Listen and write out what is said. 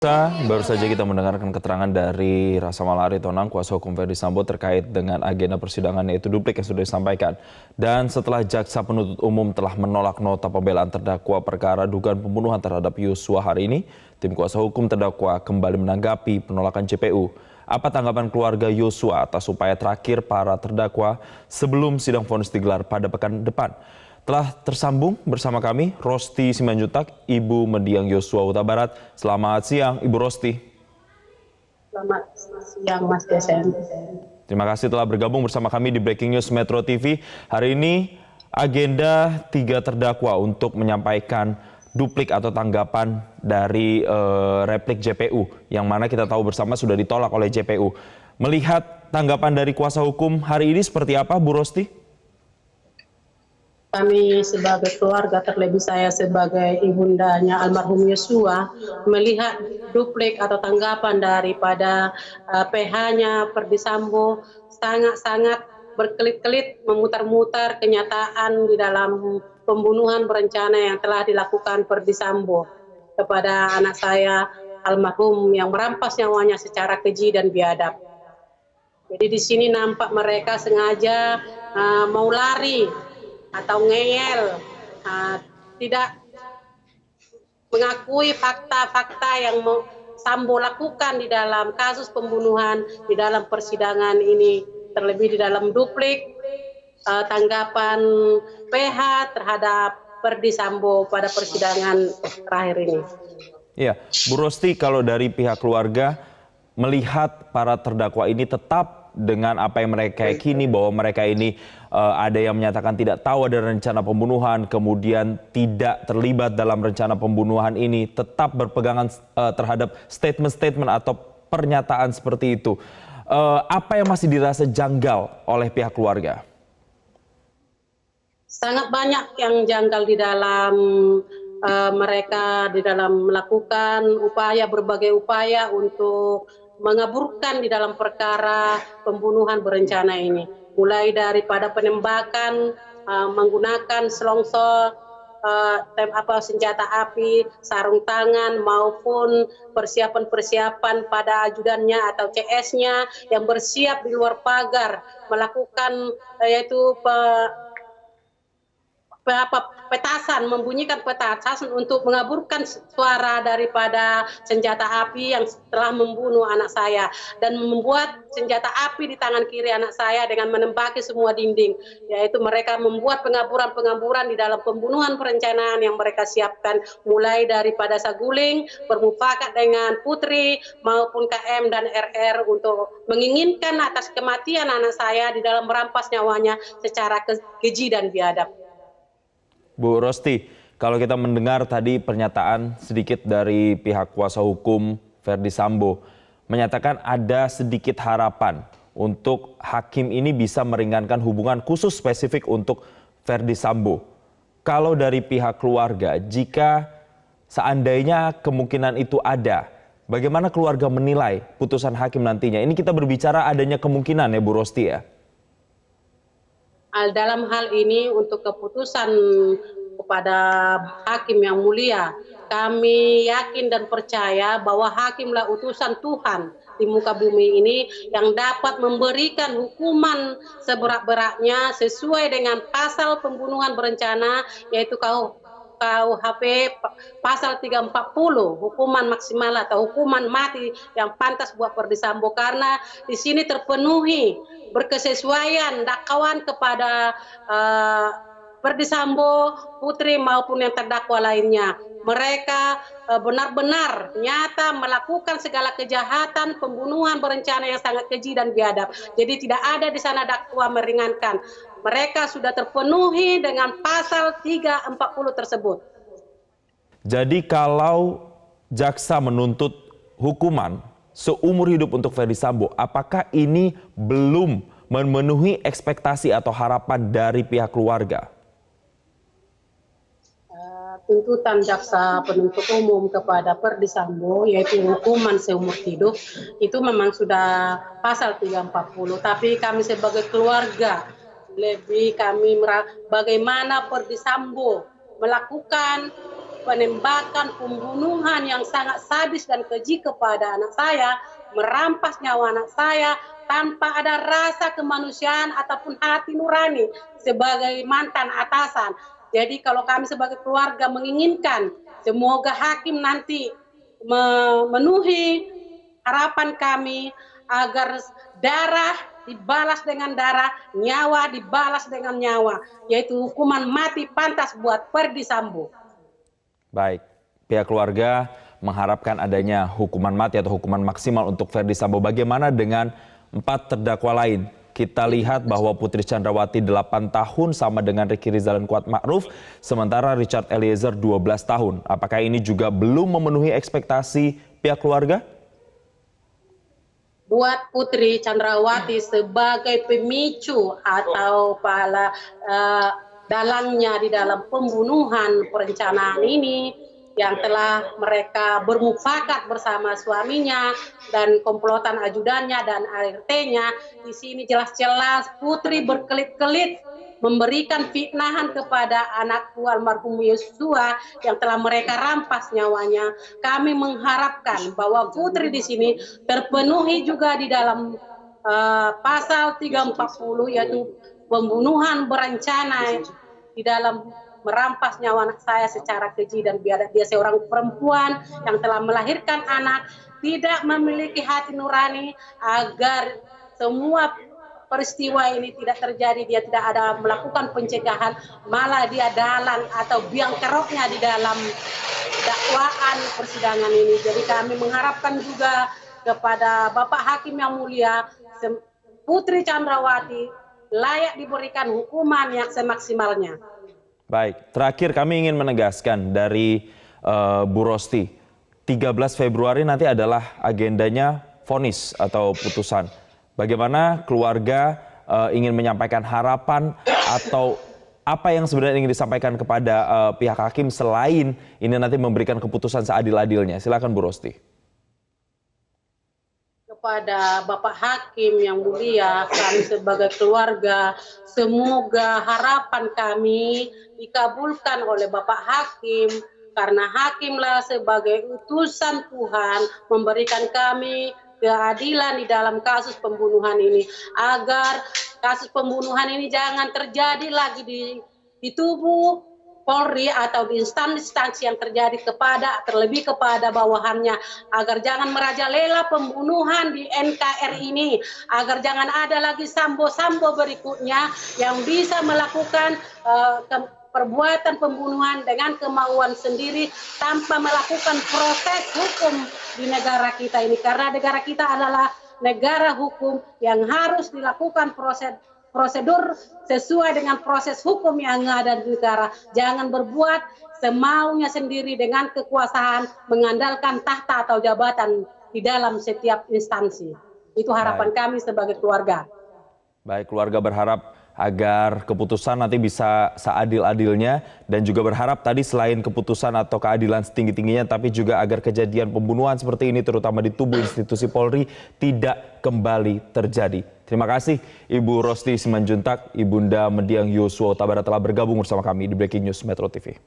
Baru saja kita mendengarkan keterangan dari Rasa Mala Aritonang, kuasa hukum Ferdy Sambo terkait dengan agenda persidangan yaitu duplik yang sudah disampaikan. Dan setelah jaksa penuntut umum telah menolak nota pembelaan terdakwa perkara dugaan pembunuhan terhadap Yosua hari ini, tim kuasa hukum terdakwa kembali menanggapi penolakan JPU. Apa tanggapan keluarga Yosua atas upaya terakhir para terdakwa sebelum sidang vonis digelar pada pekan depan? Telah tersambung bersama kami Rosti Simanjuntak, Ibu Mendiang Yosua Huta Barat. Selamat siang Ibu Rosti. Selamat siang Mas Desen. Terima kasih telah bergabung bersama kami di Breaking News Metro TV. Hari ini agenda 3 terdakwa untuk menyampaikan duplik atau tanggapan dari replik JPU. Yang mana kita tahu bersama sudah ditolak oleh JPU. Melihat tanggapan dari kuasa hukum hari ini seperti apa Bu Rosti? Kami sebagai keluarga, terlebih saya sebagai ibundanya almarhum Yosua, melihat duplik atau tanggapan daripada PH-nya Ferdy Sambo sangat-sangat berkelit-kelit memutar-mutar kenyataan di dalam pembunuhan berencana yang telah dilakukan Ferdy Sambo kepada anak saya almarhum yang merampas nyawanya secara keji dan biadab. Jadi di sini nampak mereka sengaja mau lari atau ngeyel, tidak mengakui fakta-fakta yang Sambo lakukan di dalam kasus pembunuhan di dalam persidangan ini, terlebih di dalam duplik tanggapan PH terhadap Ferdy Sambo pada persidangan terakhir ini. Iya, Bu Rosti, kalau dari pihak keluarga melihat para terdakwa ini tetap dengan apa yang mereka yakini bahwa mereka ini ada yang menyatakan tidak tahu ada rencana pembunuhan, kemudian tidak terlibat dalam rencana pembunuhan ini, tetap berpegangan terhadap statement-statement atau pernyataan seperti itu. Apa yang masih dirasa janggal oleh pihak keluarga? Sangat banyak yang janggal di dalam mereka di dalam melakukan berbagai upaya untuk mengaburkan di dalam perkara pembunuhan berencana ini, mulai daripada penembakan menggunakan selongsor, senjata api, sarung tangan maupun persiapan-persiapan pada ajudannya atau CS-nya yang bersiap di luar pagar melakukan yaitu petasan, membunyikan petasan untuk mengaburkan suara daripada senjata api yang telah membunuh anak saya dan membuat senjata api di tangan kiri anak saya dengan menembaki semua dinding, yaitu mereka membuat pengaburan-pengaburan di dalam pembunuhan perencanaan yang mereka siapkan, mulai daripada saguling, bermufakat dengan Putri maupun KM dan RR untuk menginginkan atas kematian anak saya di dalam merampas nyawanya secara keji dan biadab. Bu Rosti, kalau kita mendengar tadi pernyataan sedikit dari pihak kuasa hukum Ferdy Sambo, menyatakan ada sedikit harapan untuk hakim ini bisa meringankan hubungan khusus spesifik untuk Ferdy Sambo. Kalau dari pihak keluarga, jika seandainya kemungkinan itu ada, bagaimana keluarga menilai putusan hakim nantinya? Ini kita berbicara adanya kemungkinan ya Bu Rosti ya? Dalam hal ini untuk keputusan kepada hakim yang mulia, kami yakin dan percaya bahwa hakimlah utusan Tuhan di muka bumi ini yang dapat memberikan hukuman seberat-beratnya sesuai dengan pasal pembunuhan berencana, yaitu KUHP pasal 340, hukuman maksimal atau hukuman mati yang pantas buat Ferdy Sambo, karena di sini terpenuhi berkesesuaian dakwaan kepada Ferdy Sambo, Putri maupun yang terdakwa lainnya. Mereka benar-benar nyata melakukan segala kejahatan pembunuhan berencana yang sangat keji dan biadab. Jadi tidak ada di sana dakwa meringankan. Mereka sudah terpenuhi dengan pasal 340 tersebut. Jadi kalau jaksa menuntut hukuman seumur hidup untuk Ferdy Sambo, apakah ini belum memenuhi ekspektasi atau harapan dari pihak keluarga? Tuntutan jaksa penuntut umum kepada Ferdy Sambo, yaitu hukuman seumur hidup, itu memang sudah pasal 340. Tapi kami sebagai keluarga, lebih kami bagaimana Ferdy Sambo melakukan penembakan, pembunuhan yang sangat sadis dan keji kepada anak saya, merampas nyawa anak saya tanpa ada rasa kemanusiaan ataupun hati nurani sebagai mantan atasan. Jadi kalau kami sebagai keluarga menginginkan semoga hakim nanti memenuhi harapan kami agar darah dibalas dengan darah, nyawa dibalas dengan nyawa, yaitu hukuman mati pantas buat Ferdy Sambo. Baik, pihak keluarga mengharapkan adanya hukuman mati atau hukuman maksimal untuk Ferdy Sambo. Bagaimana dengan 4 terdakwa lain? Kita lihat bahwa Putri Chandrawati 8 tahun sama dengan Ricky Rizal dan Kuat Ma'ruf, sementara Richard Eliezer 12 tahun. Apakah ini juga belum memenuhi ekspektasi pihak keluarga? Buat Putri Chandrawati sebagai pemicu atau dalangnya di dalam pembunuhan perencanaan ini yang telah mereka bermufakat bersama suaminya dan komplotan ajudannya dan ART-nya. Di sini jelas-jelas Putri berkelit-kelit memberikan fitnahan kepada anakku almarhum Yosua yang telah mereka rampas nyawanya. Kami mengharapkan bahwa Putri di sini terpenuhi juga di dalam pasal 340 yaitu pembunuhan berencana di dalam merampas nyawa anak saya secara keji dan biadab. Dia seorang perempuan yang telah melahirkan anak, tidak memiliki hati nurani agar semua peristiwa ini tidak terjadi. Dia tidak ada melakukan pencegahan, malah dia dalang atau biang keroknya di dalam dakwaan persidangan ini. Jadi kami mengharapkan juga kepada Bapak Hakim yang mulia, Putri Chandrawati layak diberikan hukuman yang semaksimalnya. Baik, terakhir kami ingin menegaskan dari Bu Rosti, 13 Februari nanti adalah agendanya vonis atau putusan. Bagaimana keluarga ingin menyampaikan harapan atau apa yang sebenarnya ingin disampaikan kepada pihak hakim selain ini nanti memberikan keputusan seadil-adilnya? Silakan Bu Rosti. Kepada Bapak Hakim yang mulia, kami sebagai keluarga, semoga harapan kami dikabulkan oleh Bapak Hakim, karena Hakimlah sebagai utusan Tuhan memberikan kami keadilan di dalam kasus pembunuhan ini, agar kasus pembunuhan ini jangan terjadi lagi di tubuh Polri atau di instansi yang terjadi terlebih kepada bawahannya, agar jangan merajalela pembunuhan di NKRI ini, agar jangan ada lagi sambo-sambo berikutnya yang bisa melakukan perbuatan pembunuhan dengan kemauan sendiri tanpa melakukan proses hukum di negara kita ini, karena negara kita adalah negara hukum yang harus dilakukan prosedur sesuai dengan proses hukum yang ada di negara. Jangan berbuat semaunya sendiri dengan kekuasaan mengandalkan tahta atau jabatan di dalam setiap instansi. Itu harapan kami sebagai keluarga. Baik, keluarga berharap agar keputusan nanti bisa seadil-adilnya dan juga berharap tadi selain keputusan atau keadilan setinggi-tingginya tapi juga agar kejadian pembunuhan seperti ini terutama di tubuh institusi Polri tidak kembali terjadi. Terima kasih Ibu Rosti Simanjuntak, Ibunda Mendiang Yosua Huta Barat telah bergabung bersama kami di Breaking News Metro TV.